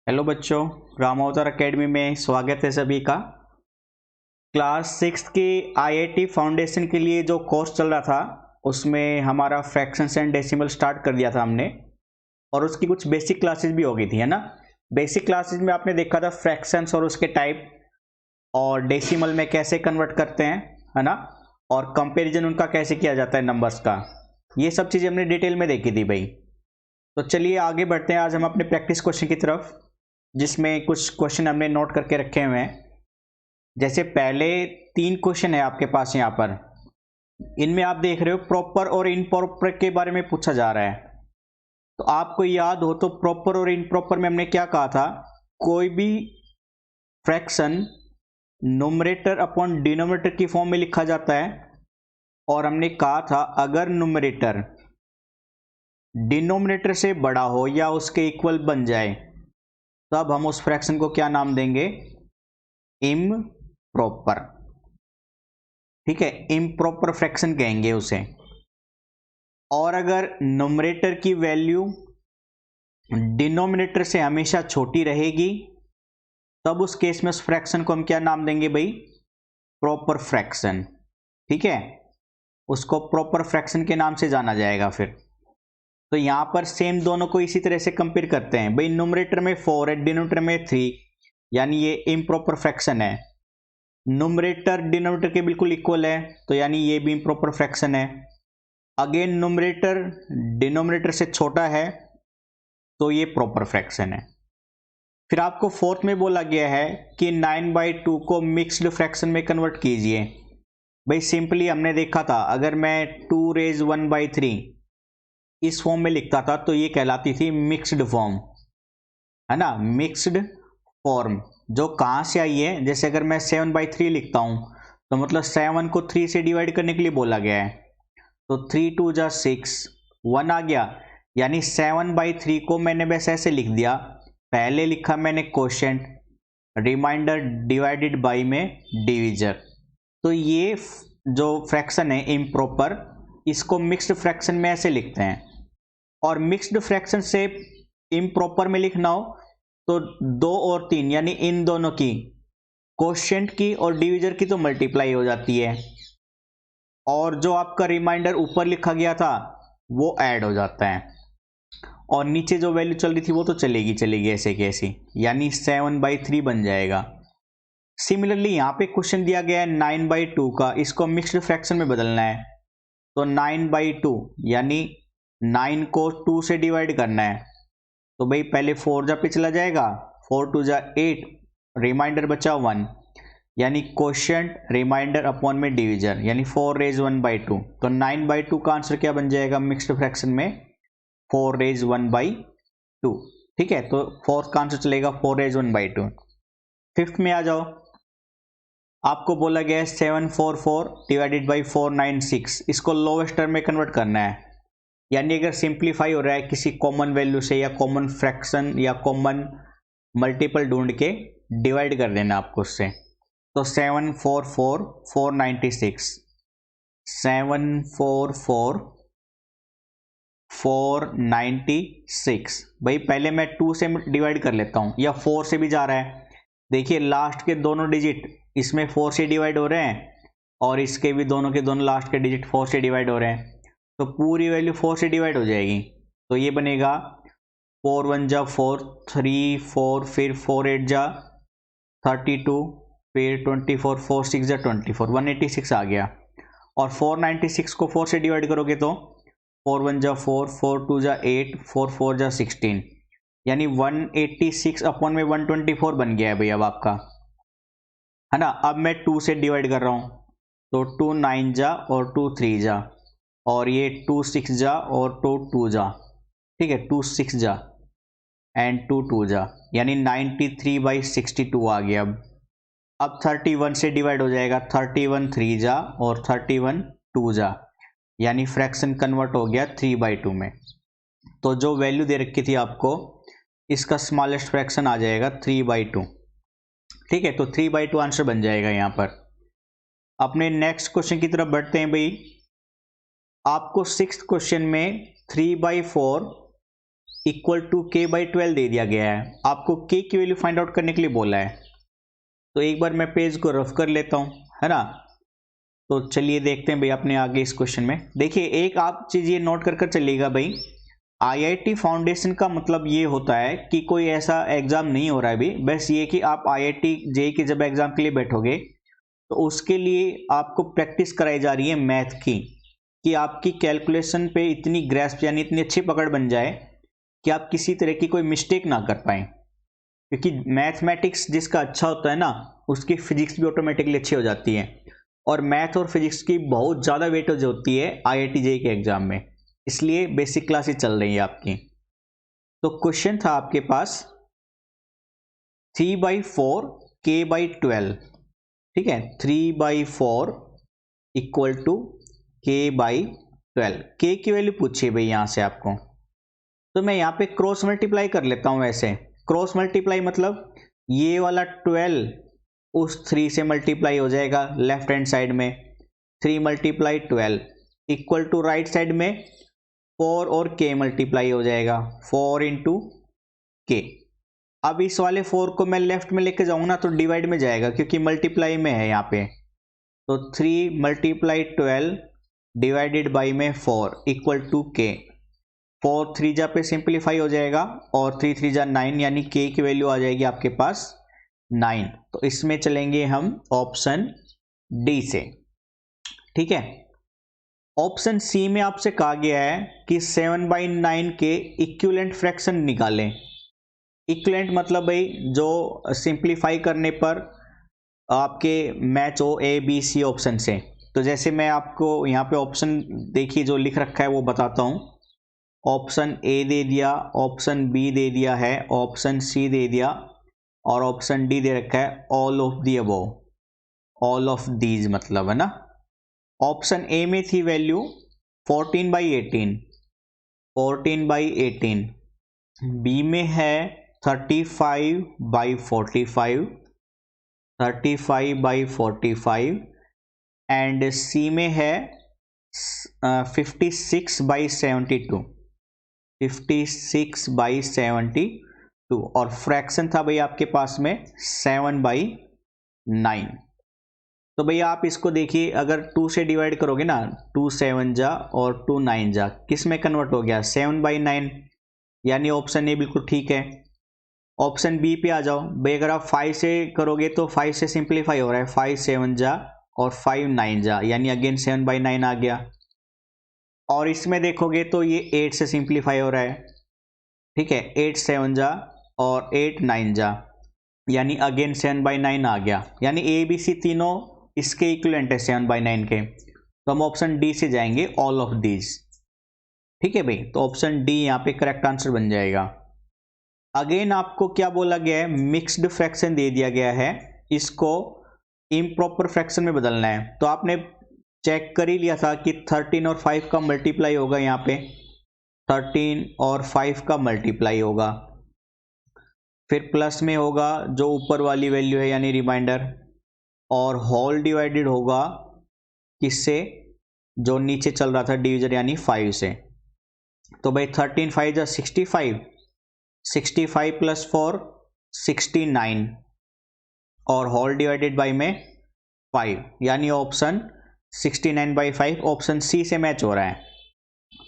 Hello बच्चों, रामावतार academy में स्वागत है सभी का। क्लास 6 की आईआईटी फाउंडेशन के लिए जो कोर्स चल रहा था उसमें हमारा फ्रैक्शंस एंड डेसिमल स्टार्ट कर दिया था हमने, और उसकी कुछ बेसिक क्लासेस भी हो गई थी, है ना। बेसिक क्लासेस में आपने देखा था फ्रैक्शंस और उसके टाइप, और डेसिमल में कैसे कन्वर्ट करते हैं, है ना, और कंपैरिजन उनका कैसे किया जाता है नंबर्स का। ये सब चीज़ें हमने डिटेल में देखी थी भाई। तो चलिए आगे बढ़ते हैं आज हम अपने प्रैक्टिस क्वेश्चन की तरफ, जिसमें कुछ क्वेश्चन हमने नोट करके रखे हुए हैं। जैसे पहले 3 क्वेश्चन है आपके पास यहाँ पर, इनमें आप देख रहे हो प्रॉपर और इनप्रॉपर के बारे में पूछा जा रहा है। तो आपको याद हो तो प्रॉपर और इनप्रॉपर में हमने क्या कहा था, कोई भी फ्रैक्शन न्यूमरेटर अपॉन डिनोमिनेटर की फॉर्म में लिखा जाता है, और हमने कहा था अगर न्यूमरेटर डिनोमिनेटर से बड़ा हो या उसके इक्वल बन जाए तब हम उस फ्रैक्शन को क्या नाम देंगे, इम्प्रॉपर। ठीक है, इम्प्रॉपर फ्रैक्शन कहेंगे उसे। और अगर न्यूमरेटर की वैल्यू डिनोमिनेटर से हमेशा छोटी रहेगी तब उस केस में उस फ्रैक्शन को हम क्या नाम देंगे भाई, प्रॉपर फ्रैक्शन। ठीक है, उसको प्रॉपर फ्रैक्शन के नाम से जाना जाएगा फिर। तो यहां पर सेम दोनों को इसी तरह से कंपेयर करते हैं भाई। न्यूमरेटर में 4 है, डिनोमिनेटर में 3, यानी ये इम्प्रॉपर फ्रैक्शन है। न्यूमरेटर डिनोमिनेटर के बिल्कुल इक्वल है, तो यानी ये भी इम्प्रॉपर फ्रैक्शन है। अगेन न्यूमरेटर डिनोमिनेटर से छोटा है तो ये प्रॉपर फ्रैक्शन है। फिर आपको फोर्थ में बोला गया है कि 9/2 को मिक्स्ड फ्रैक्शन में कन्वर्ट कीजिए। भाई सिंपली हमने देखा था, अगर मैं 2 रेज 1/3 इस फॉर्म में लिखता था तो ये कहलाती थी मिक्स्ड फॉर्म, है ना। मिक्स्ड फॉर्म जो कहाँ से आई है, जैसे अगर मैं 7/3 लिखता हूँ तो मतलब 7 को 3 से डिवाइड करने के लिए बोला गया है, तो 3 2 जा 6, 1 आ गया। यानी 7/3 को मैंने बस ऐसे लिख दिया, पहले लिखा मैंने क्वोशिएंट, रिमाइंडर डिवाइडेड बाई में डिविजर। तो ये जो फ्रैक्शन है इम्प्रॉपर, इसको मिक्स्ड फ्रैक्शन में ऐसे लिखते हैं। और मिक्स्ड फ्रैक्शन से इम्प्रॉपर में लिखना हो तो 2 और 3 यानी इन दोनों की, क्वोशिएंट की और डिविजर की तो मल्टीप्लाई हो जाती है, और जो आपका रिमाइंडर ऊपर लिखा गया था वो ऐड हो जाता है, और नीचे जो वैल्यू चल रही थी वो तो चलेगी ऐसे की ऐसी, यानी 7/3 बन जाएगा। सिमिलरली यहाँ पे क्वेश्चन दिया गया है 9/2 का, इसको मिक्स्ड फ्रैक्शन में बदलना है। तो 9/2 यानी 9 को 2 से डिवाइड करना है, तो भाई पहले 4 जा पे चला जाएगा, 4 2 जा 8, रिमाइंडर बचा 1, यानी क्वोशिएंट रिमाइंडर अपॉन में डिविजर, यानी 4 रेज 1/2। तो 9/2 का आंसर क्या बन जाएगा मिक्स्ड फ्रैक्शन में, 4 रेज 1/2। ठीक है, तो फोर्थ का आंसर चलेगा 4 रेज 1/2। फिफ्थ में आ जाओ, आपको बोला गया है 744 डिवाइडेड बाई 496, इसको लोवेस्ट टर्म में कन्वर्ट करना है। यानी अगर सिंप्लीफाई हो रहा है किसी कॉमन वैल्यू से या कॉमन फ्रैक्शन या कॉमन मल्टीपल ढूंढ के डिवाइड कर देना आपको उससे। तो 744 496, 744 496। भाई पहले मैं 2 से डिवाइड कर लेता हूँ, या 4 से भी जा रहा है। देखिए लास्ट के दोनों डिजिट इसमें 4 से डिवाइड हो रहे हैं, और इसके भी दोनों के दोनों लास्ट के डिजिट 4 से डिवाइड हो रहे हैं, तो पूरी वैल्यू 4 से डिवाइड हो जाएगी। तो ये बनेगा 4 1 जा 4, 3 4, फिर 4 8 जा 32, फिर 24, 4 6 जा 24, 186 आ गया। और 496 को 4 से डिवाइड करोगे तो 4 1 जा 4, 4 2 जा 8, 4 4 जा 16, यानी 186 अपॉन में 124 बन गया है भाई अब आपका, है ना। अब मैं 2 से डिवाइड कर रहा हूं, तो 2 9 जा और 2 3 जा, और ये 2 6 जा और 2 2 जा। ठीक है, 2 6 जा एंड 2 2 जा, यानी 93/62 आ गया। अब 31 से डिवाइड हो जाएगा, 31 3 जा और 31 2 जा, यानी फ्रैक्शन कन्वर्ट हो गया 3/2 में। तो जो वैल्यू दे रखी थी आपको, इसका स्मॉलेस्ट फ्रैक्शन आ जाएगा 3/2। ठीक है, तो 3/2 आंसर बन जाएगा यहां पर। अपने नेक्स्ट क्वेश्चन की तरफ बढ़ते हैं भाई। आपको 6th क्वेश्चन में 3/4 इक्वल टू के बाई 12 दे दिया गया है, आपको के की वैल्यू फाइंड आउट करने के लिए बोला है। तो एक बार मैं पेज को रफ कर लेता हूँ, है ना। तो चलिए देखते हैं भाई अपने आगे इस क्वेश्चन में। देखिए एक आप चीज़ ये नोट कर चलिएगा भाई, आईआईटी फाउंडेशन का मतलब ये होता है कि कोई ऐसा एग्जाम नहीं हो रहा है अभी, बस ये कि आप आईआईटी जेईई के जब एग्जाम के लिए बैठोगे तो उसके लिए आपको प्रैक्टिस कराई जा रही है मैथ की, कि आपकी कैलकुलेशन पे इतनी ग्रैस्प यानी इतनी अच्छी पकड़ बन जाए कि आप किसी तरह की कोई मिस्टेक ना कर पाएं। क्योंकि मैथमेटिक्स जिसका अच्छा होता है ना, उसकी फिजिक्स भी ऑटोमेटिकली अच्छी हो जाती है, और मैथ और फिजिक्स की बहुत ज़्यादा वेटेज होती है आईआईटी जेईई के एग्जाम में, इसलिए बेसिक क्लासेस चल रही है आपकी। तो क्वेश्चन था आपके पास 3/4 k/12, ठीक है, 3/4 इक्वल टू k/12, k की वैल्यू पूछिए भाई यहाँ से आपको। तो मैं यहाँ पे क्रॉस मल्टीप्लाई कर लेता हूँ। वैसे क्रॉस मल्टीप्लाई मतलब ये वाला 12 उस 3 से मल्टीप्लाई हो जाएगा लेफ्ट हैंड साइड में, 3 × 12 इक्वल टू राइट साइड में 4 और k मल्टीप्लाई हो जाएगा, 4 × k। अब इस वाले 4 को मैं लेफ्ट में लेके जाऊंगा ना तो डिवाइड में जाएगा, क्योंकि मल्टीप्लाई में है यहाँ पे। तो 3 × 12 डिवाइडेड बाई में 4 इक्वल टू k। 4 3 जा पे सिंप्लीफाई हो जाएगा और 3 3 जा 9, यानी k की वैल्यू आ जाएगी आपके पास 9। तो इसमें चलेंगे हम ऑप्शन डी से, ठीक है। ऑप्शन सी में आपसे कहा गया है कि 7/9 के इक्विवेलेंट फ्रैक्शन निकालें। इक्विवेलेंट मतलब भाई जो सिंप्लीफाई करने पर आपके मैच हो ए बी सी ऑप्शन से। तो जैसे मैं आपको यहाँ पे ऑप्शन देखिए जो लिख रखा है वो बताता हूँ। ऑप्शन ए दे दिया, ऑप्शन बी दे दिया है, ऑप्शन सी दे दिया, और ऑप्शन डी दे रखा है all of the above, all of these मतलब, है ना। ऑप्शन ए में थी वैल्यू 14/18, 14/18, बी में है 35/45, 35/45, एंड सी में है 56/72, 56/72, और फ्रैक्शन था भाई आपके पास में 7/9। तो भैया आप इसको देखिए, अगर 2 से डिवाइड करोगे ना, 2 7 जा और 2 9 जा, किस में कन्वर्ट हो गया 7/9, यानी ऑप्शन ए बिल्कुल ठीक है। ऑप्शन बी पे आ जाओ भाई, अगर आप 5 से करोगे तो 5 से सिंप्लीफाई हो रहा है, 5 7 जा और 5 9 जा, यानी अगेन 7/9 आ गया। और इसमें देखोगे तो ये 8 से सिंप्लीफाई हो रहा है, ठीक है, 8 7 जा और 8 9 जा, यानी अगेन 7/9 आ गया, यानी ए बी सी तीनों इसके इक्विवेलेंट है 7/9 के। तो हम ऑप्शन डी से जाएंगे, ऑल ऑफ दीज, ठीक है भाई। तो ऑप्शन डी यहाँ पे करेक्ट आंसर बन जाएगा। अगेन आपको क्या बोला गया है, मिक्स्ड फ्रैक्शन दे दिया गया है, इसको इम्प्रॉपर फ्रैक्शन में बदलना है। तो आपने चेक कर ही लिया था कि 13 और 5 का मल्टीप्लाई होगा, यहाँ पे 13 और 5 का मल्टीप्लाई होगा, फिर प्लस में होगा जो ऊपर वाली वैल्यू है यानी रिमाइंडर, और होल डिवाइडेड होगा किससे, जो नीचे चल रहा था डिविजन यानी 5 से। तो भाई 13 5 जा 65, 65 + 4 69, और होल डिवाइडेड बाई में 5, यानी ऑप्शन 69/5 ऑप्शन सी से मैच हो रहा है।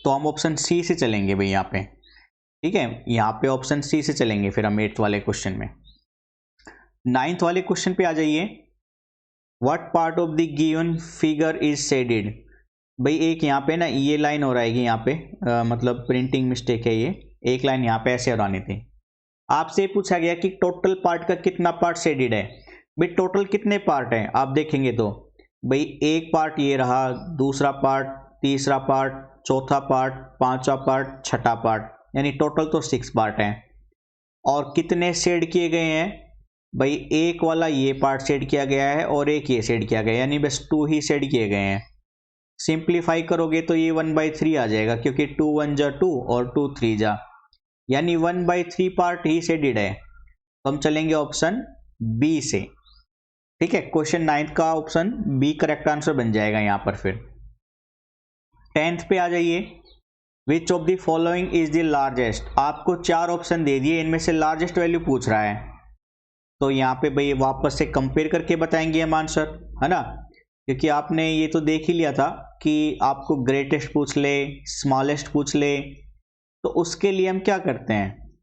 तो हम ऑप्शन सी से चलेंगे भाई यहाँ पे, ठीक है, यहाँ पे ऑप्शन सी से चलेंगे। फिर हम 8th वाले क्वेश्चन में, 9th वाले क्वेश्चन पे आ जाइए। What part of the given figure is shaded. भाई एक यहाँ पे ना ये लाइन हो रहेगी यहाँ पे, मतलब प्रिंटिंग मिस्टेक है, ये एक लाइन यहाँ पे ऐसे और आनी थी। आपसे पूछा गया कि टोटल पार्ट का कितना पार्ट शेडेड है। भाई टोटल कितने पार्ट हैं आप देखेंगे तो भाई एक पार्ट ये रहा, दूसरा पार्ट, तीसरा पार्ट, चौथा पार्ट, पांचवा पार्ट, छठा पार्ट, यानी टोटल तो 6 पार्ट हैं। और कितने शेड किए गए हैं भाई, एक वाला ये पार्ट शेड किया गया है और एक ये शेड किया गया है, यानी बस 2 ही शेड किए गए हैं। सिंप्लीफाई करोगे तो ये 1/3 आ जाएगा, क्योंकि 2 1 जा 2 और 2 3 जा, यानी 1/3 पार्ट ही शेडेड है। तो हम चलेंगे ऑप्शन बी से, ठीक है। क्वेश्चन 9th का ऑप्शन बी करेक्ट आंसर बन जाएगा यहाँ पर। फिर 10th पे आ जाइए। Which of the following is the largest, आपको 4 ऑप्शन दे दिए, इनमें से लार्जेस्ट वैल्यू पूछ रहा है, तो यहाँ पे भाई वापस से कंपेयर करके बताएंगे हम आंसर, है ना, क्योंकि आपने ये तो देख ही लिया था कि आपको ग्रेटेस्ट पूछ ले, स्मॉलेस्ट पूछ ले, तो उसके लिए हम क्या करते हैं,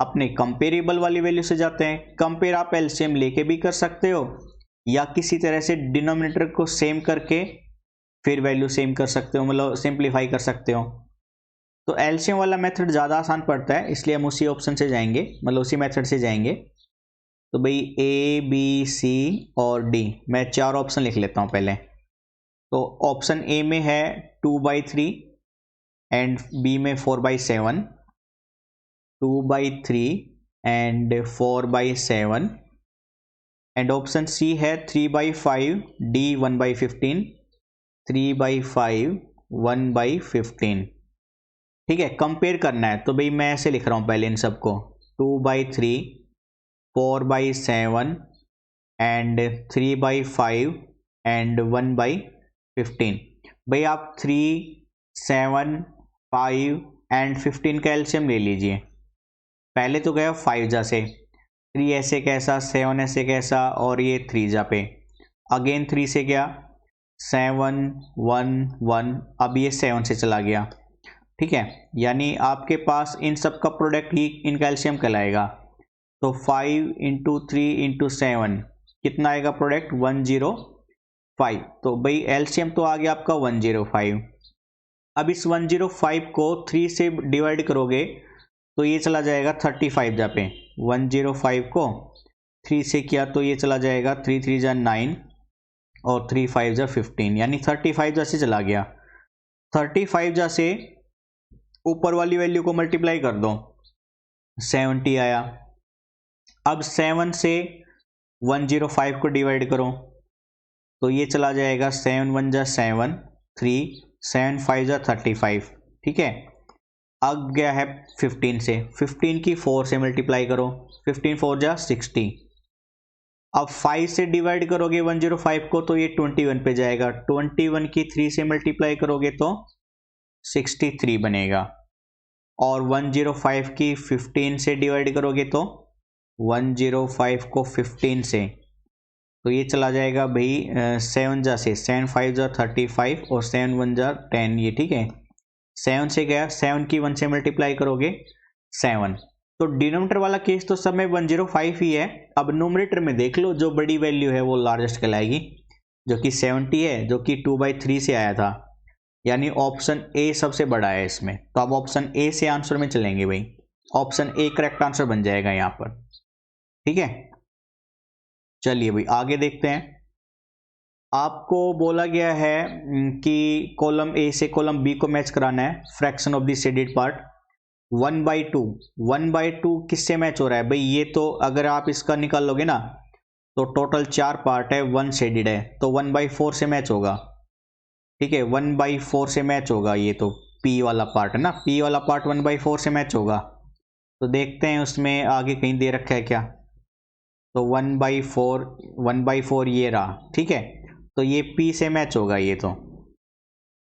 अपने कंपेरेबल वाली वैल्यू से जाते हैं। कंपेयर आप एलसीएम लेके भी कर सकते हो, या किसी तरह से डिनोमिनेटर को सेम करके फिर वैल्यू सेम कर सकते हो, मतलब सिंप्लीफाई कर सकते हो। तो एलसीएम वाला मेथड ज़्यादा आसान पड़ता है, इसलिए हम उसी ऑप्शन से जाएंगे, मतलब उसी मेथड से जाएंगे। तो भाई ए बी सी और डी, मैं 4 ऑप्शन लिख लेता हूँ पहले। तो ऑप्शन ए में है 2/3 एंड बी में 4/7, 2/3 एंड 4/7, एंड ऑप्शन सी है 3/5, डी 1/15, 3/5 1/15। ठीक है, कंपेयर करना है, तो भाई मैं ऐसे लिख रहा हूँ पहले इन सबको, 2/3, 4/7 एंड 3/5 एंड 1/15। भाई आप 3, 7, 5 एंड 15 का एलसीएम ले लीजिए। पहले तो गया 5 जा से, 3 ऐसे कैसा, 7 ऐसे कैसा, और ये 3 जा पे, अगेन 3 से गया 7, 1, 1, अब ये 7 से चला गया। ठीक है, यानी आपके पास इन सब का प्रोडक्ट ही इनका एलसीएम कहलाएगा। तो 5 × 3 × 7 कितना आएगा प्रोडक्ट, 105। तो भाई एलसीएम तो आ गया आपका 105। अब इस 105 को 3 से डिवाइड करोगे तो ये चला जाएगा 35 जा पे, 105 को 3 से किया तो ये चला जाएगा 3 3 जा 9 और 3 5 जा 15, यानी 35 जा से चला गया। 35 जा से ऊपर वाली वैल्यू को मल्टीप्लाई कर दो, 70 आया। अब 7 से 105 को डिवाइड करो तो ये चला जाएगा 7 1 जा 7, 3, 7 5 जा 35। ठीक है, अब गया है 15 से, 15 की 4 से मल्टीप्लाई करो, 15 4 जा 60। अब 5 से डिवाइड करोगे 105 को तो ये 21 पे जाएगा, 21 की 3 से मल्टीप्लाई करोगे तो 63 बनेगा, और 105 की 15 से डिवाइड करोगे तो 105 को 15 से तो ये चला जाएगा भाई 7 जा से, 7 5 जा 35 और 7 1 जा 10, ये ठीक है। 7 से गया, 7 की 1 से मल्टीप्लाई करोगे 7। तो डिनोमिनेटर वाला केस तो सब में 105 ही है। अब नोमिनेटर में देख लो, जो बड़ी वैल्यू है वो लार्जेस्ट कहलाएगी, जो कि 70 है, जो कि 2/3 से आया था, यानी ऑप्शन ए सबसे बड़ा है इसमें। तो अब ऑप्शन ए से आंसर में चलेंगे भाई, ऑप्शन ए करेक्ट आंसर बन जाएगा यहाँ पर। ठीक है, चलिए भाई आगे देखते हैं। आपको बोला गया है कि कॉलम ए से कॉलम बी को मैच कराना है, fraction of the shaded part 1/2। 1/2 किससे मैच हो रहा है भाई, ये तो अगर आप इसका निकाल लोगे ना तो टोटल 4 पार्ट है, 1 शेडेड है, तो 1/4 से मैच होगा। ठीक है, 1/4 से मैच होगा, ये तो पी वाला पार्ट है ना, पी वाला पार्ट 1/4 से मैच होगा। तो देखते हैं उसमें आगे कहीं दे रखा है क्या, तो 1/4 ये रहा। ठीक है, तो ये पी से मैच होगा ये तो।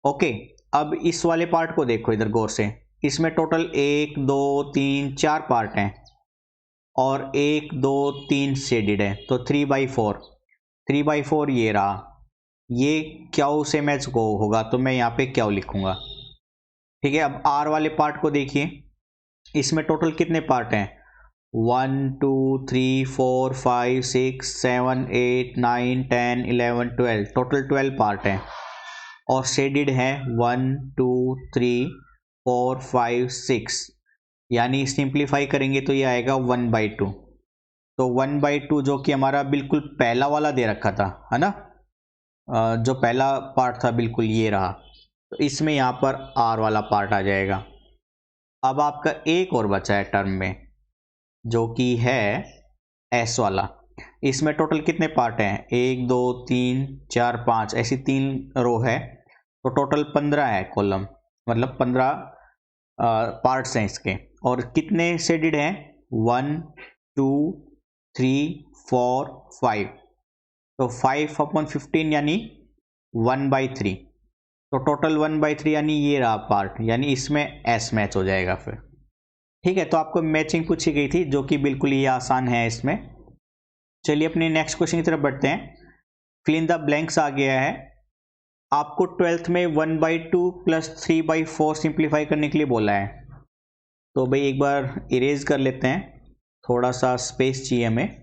ओके, अब इस वाले पार्ट को देखो इधर गौर से, इसमें टोटल 1 2 3 4 पार्ट हैं और 1 2 3 शेडेड है, तो 3/4 ये रहा, ये क्यू से मैच को होगा, तो मैं यहाँ पे क्यू लिखूंगा। ठीक है, अब आर वाले पार्ट को देखिए, इसमें टोटल कितने पार्ट हैं, 1 2 3 4 5 6 7 8 9 10 11 12, टोटल 12 पार्ट हैं और शेडेड है 1 2 3 4 5 6, यानी सिंप्लीफाई करेंगे तो ये आएगा 1/2। तो 1/2 जो कि हमारा बिल्कुल पहला वाला दे रखा था, है ना, जो पहला पार्ट था बिल्कुल ये रहा, तो इसमें यहाँ पर आर वाला पार्ट आ जाएगा। अब आपका एक और बचा है टर्म में, जो कि है एस वाला। इसमें टोटल कितने पार्ट हैं, 1 2 3 4 5, ऐसी 3 रो है, तो टोटल 15 है कॉलम, मतलब 15 पार्ट्स हैं इसके। और कितने शेडेड हैं, 1 2 3 4 5, तो 5/15 यानी 1/3। तो टोटल 1/3 यानी ये रहा पार्ट, यानी इसमें एस मैच हो जाएगा फिर। ठीक है, तो आपको मैचिंग पूछी गई थी जो कि बिल्कुल ही आसान है इसमें। चलिए अपने नेक्स्ट क्वेश्चन की तरफ बढ़ते हैं। फिल इन द ब्लैंक्स आ गया है। आपको 12th में 1/2 + 3/4 सिंप्लीफाई करने के लिए बोला है। तो भाई एक बार इरेज कर लेते हैं, थोड़ा सा स्पेस चाहिए हमें।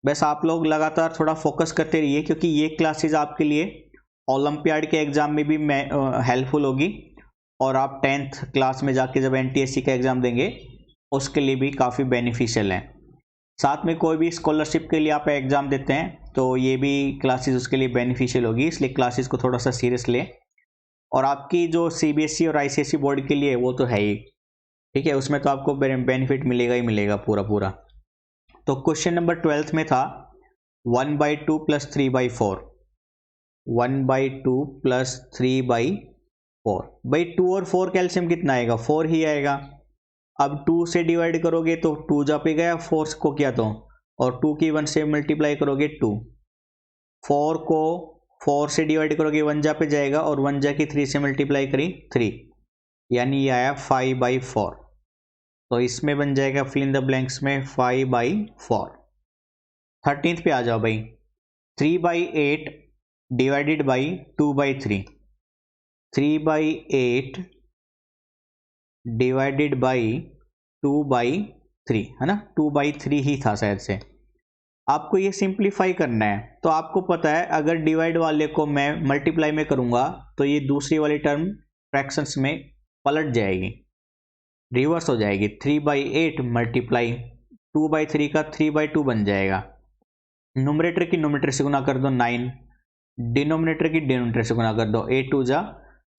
बस आप लोग लगातार थोड़ा फोकस करते रहिए क्योंकि ये क्लासेस आपके लिए ओलंपियाड के एग्ज़ाम में भी हेल्पफुल होगी, और आप 10th क्लास में जाके जब NTSC का एग्ज़ाम देंगे उसके लिए भी काफ़ी बेनिफिशियल है। साथ में कोई भी स्कॉलरशिप के लिए आप एग्ज़ाम देते हैं तो ये भी क्लासेस उसके लिए बेनिफिशियल होगी, इसलिए क्लासेस को थोड़ा सा सीरियस लें। और आपकी जो CBSE और ICSE बोर्ड के लिए वो तो है ही, ठीक है, उसमें तो आपको बेनिफिट मिलेगा ही मिलेगा पूरा पूरा। तो क्वेश्चन नंबर 12th में था 1/2 + 3/4, 1/2 + 3/4। भाई 2 और 4 का एलसीएम कितना आएगा? 4 ही आएगा। अब 2 से डिवाइड करोगे तो 2 जा पे गया 4 को किया तो, और 2 की 1 से मल्टीप्लाई करोगे 2, 4 को 4 से डिवाइड करोगे 1 जा पे जाएगा, और 1 जा की 3 से मल्टीप्लाई करी 3, यानी ये आया 5/4। तो इसमें बन जाएगा फिल इन द ब्लैंक्स में 5/4। 13th पे आ जाओ भाई, 3/8 डिवाइडेड बाई 2/3, 3/8 डिवाइडेड बाई 2/3 है ना, 2/3 ही था शायद से। आपको ये सिंप्लीफाई करना है, तो आपको पता है अगर डिवाइड वाले को मैं मल्टीप्लाई में करूंगा तो ये दूसरी वाली टर्म फ्रैक्शंस में पलट जाएगी, रिवर्स हो जाएगी। 3/8 मल्टीप्लाई 2/3 का 3/2 बन जाएगा। न्यूमरेटर की न्यूमरेटर से गुना कर दो 9, डिनोमिनेटर की डिनोमिनेटर से गुना कर दो 8 2 जा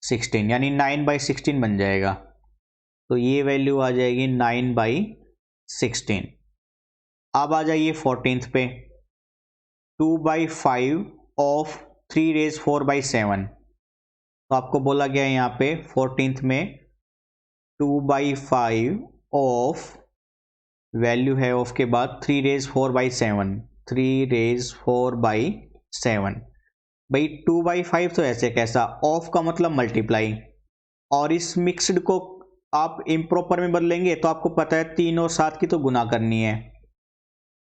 16, यानी 9/16 बन जाएगा। तो ये वैल्यू आ जाएगी 9/16। अब आ जाइए 14th पे, 2/5 ऑफ 3 रेज 4/7। तो आपको बोला गया है यहाँ पे 14th में 2/5 ऑफ, वैल्यू है ऑफ के बाद 3 रेज 4/7, 3 रेज 4/7। भाई 2/5 तो ऐसे कैसा, ऑफ का मतलब मल्टीप्लाई, और इस मिक्स्ड को आप इम्प्रॉपर में बदलेंगे तो आपको पता है 3 और 7 की तो गुना करनी है,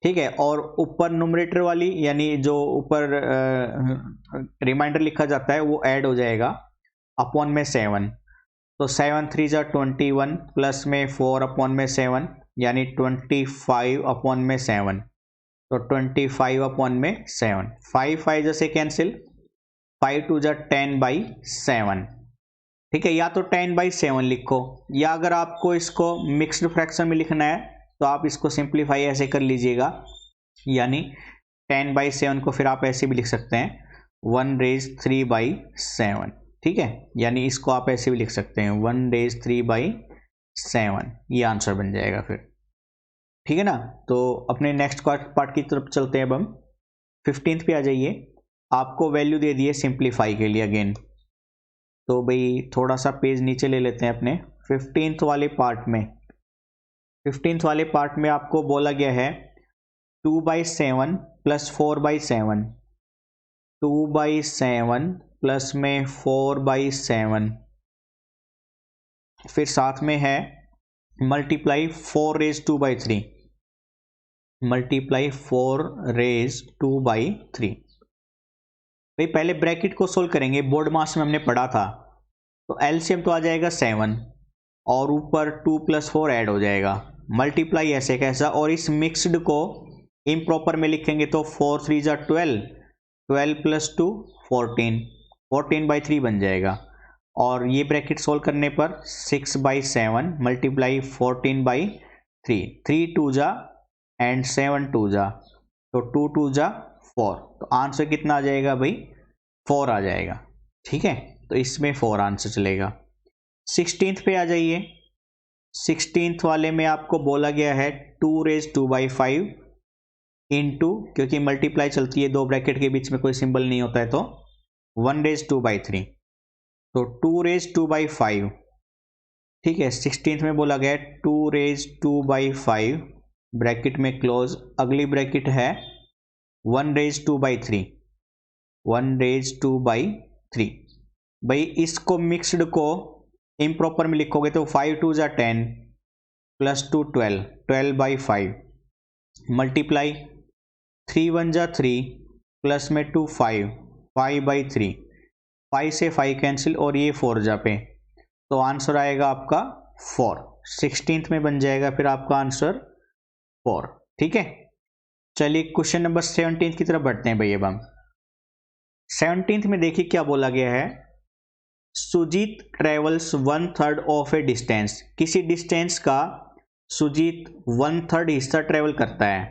ठीक है, और ऊपर न्यूमरेटर वाली यानी जो ऊपर रिमाइंडर लिखा जाता है वो ऐड हो जाएगा अपॉन में 7। तो 7 3 जा 21 प्लस में 4 अपॉन में 7, यानी 25 अपॉन में 7। तो 25 अपॉन में 7, 5 5 जैसे कैंसिल, 5 2 जा 10/7, ठीक है, या तो 10/7 लिखो, या अगर आपको इसको मिक्स्ड फ्रैक्शन में लिखना है तो आप इसको सिंप्लीफाई ऐसे कर लीजिएगा, यानी 10/7 को फिर आप ऐसे भी लिख सकते हैं 1^3/7, ठीक है, यानी इसको आप ऐसे भी लिख सकते हैं 1^3/7, ये आंसर बन जाएगा फिर, ठीक है ना। तो अपने नेक्स्ट पार्ट की तरफ चलते हैं। अब हम 15th पे आ जाइए। आपको वैल्यू दे दी है सिंप्लीफाई के लिए अगेन, तो भाई थोड़ा सा पेज नीचे ले लेते हैं अपने 15th वाले पार्ट में। 15th वाले पार्ट में आपको बोला गया है 2/7 + 4/7, 2/7 प्लस में 4/7, फिर साथ में है मल्टीप्लाई 4 रेज 2/3, मल्टीप्लाई 4 रेज 2/3। भाई पहले ब्रैकेट को सोल्व करेंगे, बोर्ड मास में हमने पढ़ा था, तो एलसीएम तो आ जाएगा 7 और ऊपर 2 + 4 ऐड हो जाएगा, मल्टीप्लाई ऐसे कैसा, और इस मिक्स्ड को इम्प्रॉपर में लिखेंगे तो 4 3 जा 12, 12 + 2 14, 14/3 बन जाएगा, और ये ब्रैकेट सोल्व करने पर 6/7 मल्टीप्लाई 14/3, 3 2 जा एंड 7 2 जा, तो 2 2 जा 4, तो आंसर कितना आ जाएगा भाई 4 आ जाएगा, ठीक है, तो इसमें 4 आंसर चलेगा। 16th पे आ जाइए। 16th वाले में आपको बोला गया है 2 रेज 2/5 इंटू, क्योंकि मल्टीप्लाई चलती है दो ब्रैकेट के बीच में कोई सिंबल नहीं होता है, तो 1 रेज 2/3, तो 2 रेज 2/5, ठीक है। 16th में बोला गया 2 रेज 2/5 ब्रैकेट में क्लोज, अगली ब्रैकेट है 1 रेज 2/3, 1 रेज 2/3, भाई इसको मिक्सड को इम्प्रॉपर में लिखोगे तो 5 2 जा 10 प्लस 2 12, 12/5 मल्टीप्लाई 3 1 जा 3 प्लस में 2 5, 5/3, 5 से 5 कैंसिल और ये 4 जा पे, तो आंसर आएगा आपका 4। 16th में बन जाएगा फिर आपका आंसर 4। ठीक है, चलिए क्वेश्चन नंबर 17 की तरफ बढ़ते हैं भाई। अब हम 17th में देखिए क्या बोला गया है। Sujeet travels 1/3 of a distance, किसी डिस्टेंस का सुजीत 1/3 हिस्सा ट्रेवल करता है।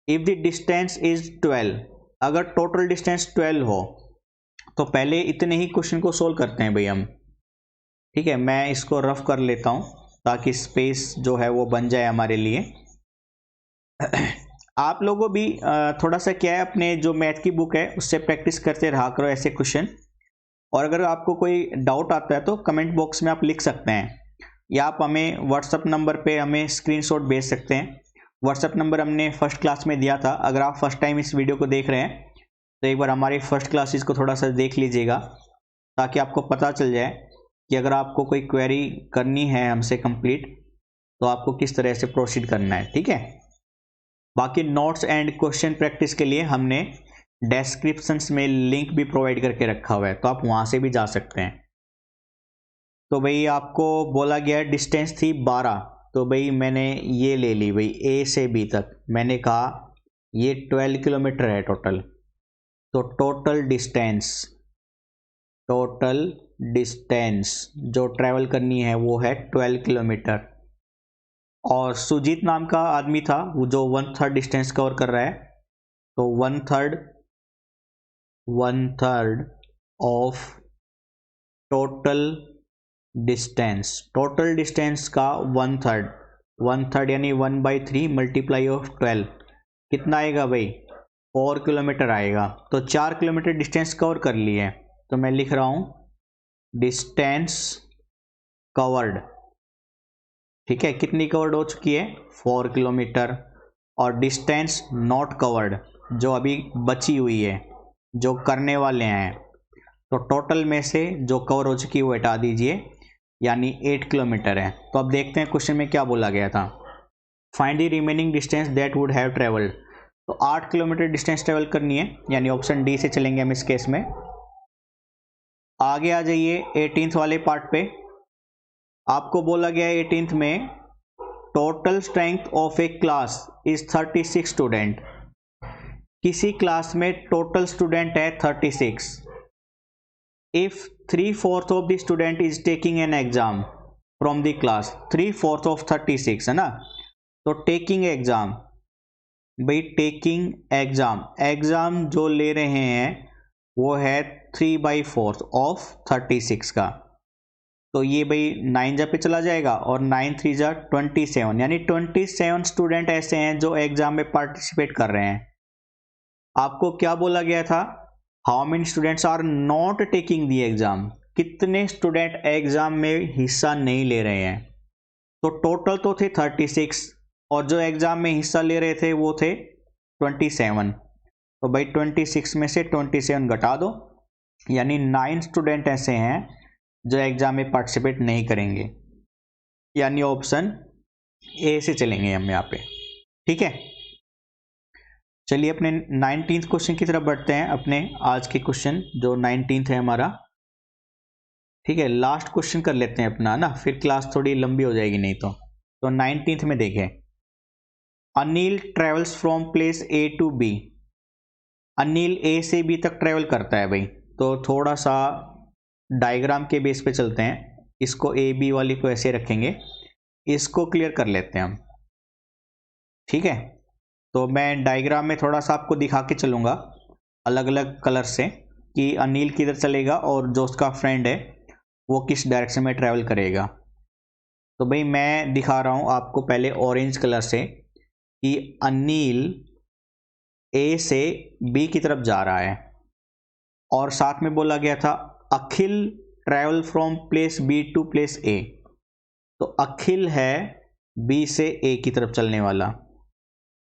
इफ द डिस्टेंस इज 12, अगर टोटल डिस्टेंस 12 हो तो पहले इतने ही क्वेश्चन को सोल्व करते हैं भाई हम। ठीक है, मैं इसको रफ कर लेता हूं ताकि स्पेस जो है वो बन जाए हमारे लिए। आप लोगों भी थोड़ा सा क्या है, अपने जो मैथ की बुक है उससे प्रैक्टिस करते रहा करो ऐसे क्वेश्चन। और अगर आपको कोई डाउट आता है तो कमेंट बॉक्स में आप लिख सकते हैं, या आप हमें व्हाट्सअप नंबर पे हमें स्क्रीनशॉट भेज सकते हैं। व्हाट्सअप नंबर हमने फर्स्ट क्लास में दिया था। अगर आप फर्स्ट टाइम इस वीडियो को देख रहे हैं तो एक बार हमारी फर्स्ट क्लासेस को थोड़ा सा देख लीजिएगा, ताकि आपको पता चल जाए कि अगर आपको कोई क्वेरी करनी है हमसे कंप्लीट तो आपको किस तरह से प्रोसीड करना है। ठीक है, बाकी नोट्स एंड क्वेश्चन प्रैक्टिस के लिए हमने डिस्क्रिप्शंस में लिंक भी प्रोवाइड करके रखा हुआ है, तो आप वहां से भी जा सकते हैं। तो भाई आपको बोला गया डिस्टेंस थी 12, तो भाई मैंने ये ले ली भाई ए से बी तक। मैंने कहा ये 12 किलोमीटर है टोटल, तो टोटल डिस्टेंस जो ट्रैवल करनी है वो है 12 किलोमीटर। और सुजीत नाम का आदमी था वो जो 1/3 डिस्टेंस कवर कर रहा है, तो 1/3 ऑफ टोटल डिस्टेंस का 1/3 यानी 1/3 मल्टीप्लाई ऑफ 12 कितना आएगा भाई 4 किलोमीटर आएगा। तो 4 किलोमीटर डिस्टेंस कवर कर लिए, तो मैं लिख रहा हूं डिस्टेंस कवर्ड। ठीक है, कितनी कवर्ड हो चुकी है 4 किलोमीटर। और डिस्टेंस नॉट कवर्ड जो अभी बची हुई है, जो करने वाले हैं, तो टोटल में से जो कवर हो चुकी है वो हटा दीजिए, यानी 8 किलोमीटर है। तो अब देखते हैं क्वेश्चन में क्या बोला गया था। Find the remaining distance that would have travelled, तो 8 किलोमीटर डिस्टेंस ट्रेवल करनी है, यानी ऑप्शन डी से चलेंगे हम इस केस में। आगे आ जाइए 18th वाले पार्ट पे। आपको बोला गया है 18th में total strength of A class is 36 student. किसी क्लास में टोटल स्टूडेंट है 36। If 3/4 of the student is taking an exam from the class, 3/4 of 36 है ना, तो टेकिंग एग्जाम, भाई टेकिंग एग्जाम जो ले रहे हैं वो है 3/4 ऑफ 36 का, तो ये भाई 9 जा पे चला जाएगा और 9 3 जा 27, यानी 27 स्टूडेंट ऐसे हैं जो एग्जाम में पार्टिसिपेट कर रहे हैं। आपको क्या बोला गया था, how many students are not taking the exam, कितने स्टूडेंट एग्जाम में हिस्सा नहीं ले रहे हैं। तो टोटल तो थे 36 और जो एग्जाम में हिस्सा ले रहे थे वो थे 27, तो भाई 26 में से 27 घटा दो, यानी 9 स्टूडेंट ऐसे हैं जो एग्जाम में पार्टिसिपेट नहीं करेंगे, यानी ऑप्शन ए से चलेंगे हम यहाँ पे। ठीक है, चलिए अपने 19th क्वेश्चन की तरफ बढ़ते हैं, अपने आज के क्वेश्चन जो 19th है हमारा। ठीक है, लास्ट क्वेश्चन कर लेते हैं अपना ना, फिर क्लास थोड़ी लंबी हो जाएगी नहीं तो 19th में देखें, Anil travels from place A to B. Anil A से बी तक ट्रेवल करता है भाई, तो थोड़ा सा डायग्राम के बेस पे चलते हैं। इसको ए बी वाली को ऐसे रखेंगे, इसको क्लियर कर लेते हैं हम। ठीक है, तो मैं डायग्राम में थोड़ा सा आपको दिखा के चलूँगा अलग अलग कलर से कि अनिल किधर चलेगा और जो उसका फ्रेंड है वो किस डायरेक्शन में ट्रैवल करेगा। तो भाई मैं दिखा रहा हूँ आपको पहले ऑरेंज कलर से कि अनिल ए से बी की तरफ जा रहा है, और साथ में बोला गया था Akhil travel from place B to place A, तो अखिल है बी से ए की तरफ चलने वाला,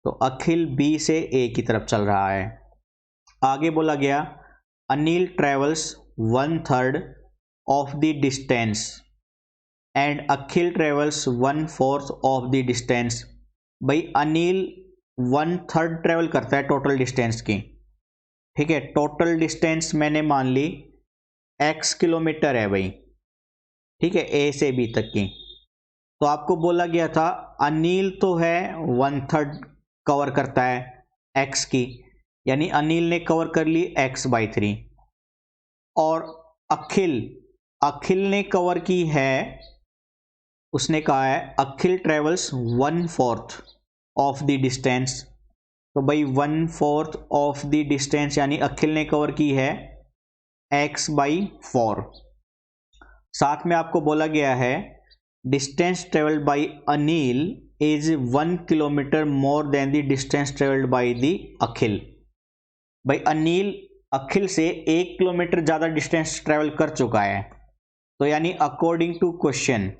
तो अखिल बी से ए की तरफ चल रहा है। आगे बोला गया Anil travels 1/3 of the distance and Akhil travels 1/4 of the distance. भाई अनिल 1/3 ट्रेवल करता है टोटल डिस्टेंस की, ठीक है। टोटल डिस्टेंस मैंने मान ली x किलोमीटर है भाई, ठीक है, ए से बी तक की। तो आपको बोला गया था अनिल तो है 1/3 कवर करता है x की, यानी अनिल ने कवर कर ली x/3, और अखिल ने कवर की है, उसने कहा है अखिल ट्रेवल्स 1/4 ऑफ द डिस्टेंस। तो भाई 1/4 ऑफ द डिस्टेंस यानी अखिल ने कवर की है x/4। साथ में आपको बोला गया है distance travelled by Anil is 1 kilometre more than the distance travelled by the Akhil. भाई अनिल अखिल से 1 किलोमीटर ज़्यादा डिस्टेंस ट्रेवल कर चुका है, तो यानी अकॉर्डिंग टू क्वेश्चन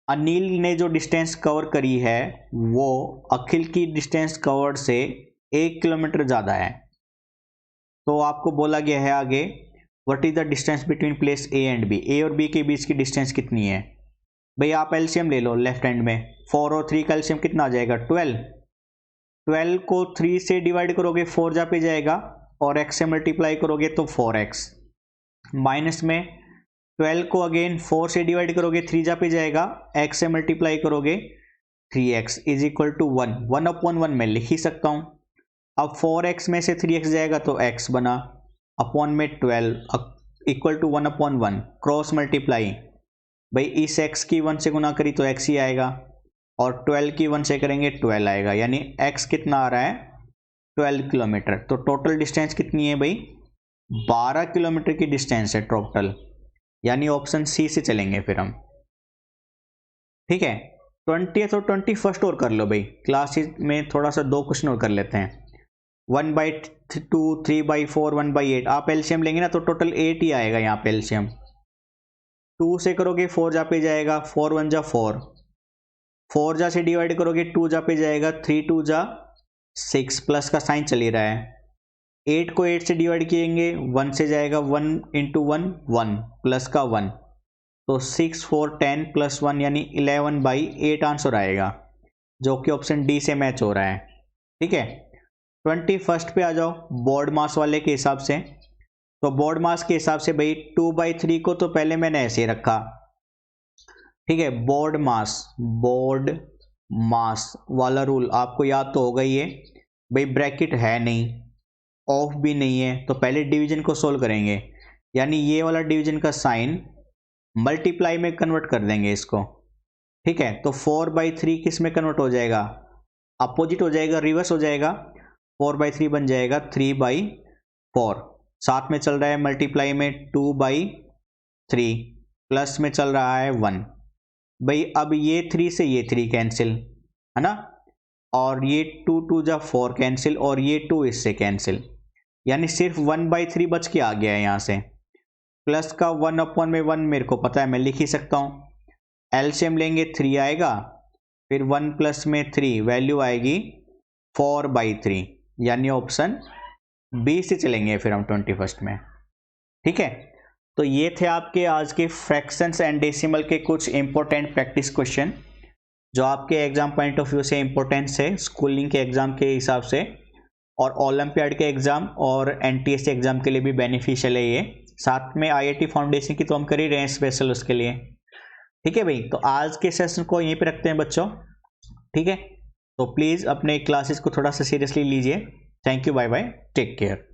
अनिल ने जो डिस्टेंस कवर करी है वो अखिल की डिस्टेंस कवर्ड से 1 किलोमीटर ज़्यादा है। तो आपको बोला गया है आगे what is the distance between place A and B, A और बी के बीच की डिस्टेंस कितनी है। भाई आप एलसीएम ले लो लेफ्ट हैंड में, 4 और 3 का एलसीएम कितना आ जाएगा 12 को 3 से डिवाइड करोगे 4 जा पे जाएगा, और x से मल्टीप्लाई करोगे तो 4x, माइनस में 12 को अगेन 4 से डिवाइड करोगे 3 जा पे जाएगा, x से मल्टीप्लाई करोगे 3x इज इक्वल टू 1/1 में लिख ही सकता हूँ। अब 4x में से 3x जाएगा तो x बना, अपॉन में 12 इक्वल टू 1/1, क्रॉस मल्टीप्लाई, भाई इस x की 1 से गुना करी तो x ही आएगा, और 12 की 1 से करेंगे 12 आएगा, यानी x कितना आ रहा है 12 किलोमीटर। तो टोटल डिस्टेंस कितनी है भाई 12 किलोमीटर की डिस्टेंस है टोटल, यानी ऑप्शन सी से चलेंगे फिर हम, ठीक है। 20th और 21st और कर लो भाई, क्लासेस में थोड़ा सा 2 क्वेश्चन और कर लेते हैं। 1/2, 3/4, 1/8, आप एलसीएम लेंगे ना तो टोटल 8 ही आएगा यहाँ पे एलसीएम। 2 से करोगे 4 जा पे जाएगा, 4 1 जा 4, 4 जा से डिवाइड करोगे 2 जा पे जाएगा, 3 2 जा 6, प्लस का साइन चल ही रहा है। 8 को 8 से डिवाइड किएंगे 1 से जाएगा, 1 × 1 1, प्लस का 1, तो 6 4 10 प्लस 1 यानी 11/8 आंसर आएगा, जो कि ऑप्शन डी से मैच हो रहा है, ठीक है। 21st पे आ जाओ बोर्ड मास वाले के हिसाब से। तो बोर्ड मास के हिसाब से भाई 2/3 को तो पहले मैंने ऐसे ही रखा, ठीक है। बोर्ड मास वाला रूल आपको याद तो होगा ही है भाई, ब्रैकेट है नहीं, ऑफ भी नहीं है, तो पहले डिवीजन को सोल्व करेंगे, यानी ये वाला डिवीजन का साइन मल्टीप्लाई में कन्वर्ट कर देंगे इसको, ठीक है। तो 4/3 किस में कन्वर्ट हो जाएगा, अपोजिट हो जाएगा, रिवर्स हो जाएगा, 4/3 बन जाएगा 3/4, साथ में चल रहा है मल्टीप्लाई में 2/3, प्लस में चल रहा है 1। भाई अब ये 3 से ये 3 कैंसिल है ना, और ये 2 2 जा 4 कैंसिल, और ये 2 इससे कैंसिल, यानी सिर्फ 1/3 बच के आ गया है यहाँ से। प्लस का 1/1 मेरे को पता है, मैं लिख ही सकता हूँ। एलसीएम लेंगे 3 आएगा, फिर 1 प्लस में 3 वैल्यू आएगी 4/3, यानी ऑप्शन बी से चलेंगे फिर हम 21st में, ठीक है। तो ये थे आपके आज के फ्रैक्शंस एंड डेसिमल के कुछ इंपॉर्टेंट प्रैक्टिस क्वेश्चन, जो आपके एग्जाम पॉइंट ऑफ व्यू से इंपॉर्टेंस है, स्कूलिंग के एग्जाम के हिसाब से, और ओलंपियाड के एग्जाम और एनटीएससी एग्जाम के लिए भी बेनिफिशियल है ये। साथ में आईआईटी फाउंडेशन की तो हम कर ही रहे हैं स्पेशल उसके लिए, ठीक है भाई। तो आज के सेशन को यहीं पे रखते हैं बच्चों, ठीक है। तो प्लीज़ अपने क्लासेस को थोड़ा सा सीरियसली लीजिए। Thank you, bye bye, take care.